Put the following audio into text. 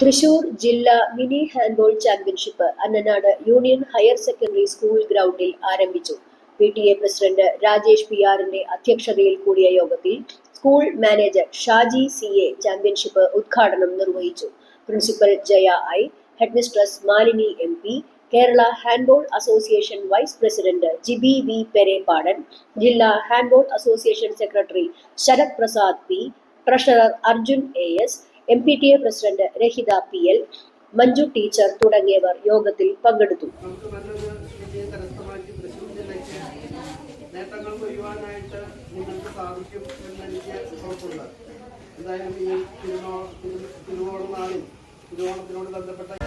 തൃശൂർ ജില്ലാ mini handball championship Annanad union higher secondary school ഗ്രൗണ്ടിൽ ആരംഭിച്ചു. PTA പ്രസിഡന്റ് രാജേഷ് PR-ന്റെ അധ്യക്ഷതയിൽ കൂടിയ യോഗത്തിൽ school manager Shaji CA championship ഉദ്ഘാടനം നിർവഹിച്ചു. Principal Jaya I, headmistress Malini MP, Kerala handball association vice president Jibi V Perepadan, ജില്ലാ handball association secretary Sarath Prasad P, treasurer Arjun AS, MPTA president Rahitha PL, Manju teacher തുടങ്ങിയവർ യോഗത്തിൽ പങ്കെടുത്തു. നേട്ടങ്ങൾ കൊയ്യുവാനായിട്ട് നിങ്ങൾക്ക് സാധിക്കും എന്നെനിക്ക് ഉറപ്പുണ്ട്. എന്തായാലും ഈ തിരുവോണ നാളിൽ തിരുവോണത്തിനോട് ബന്ധപ്പെട്ട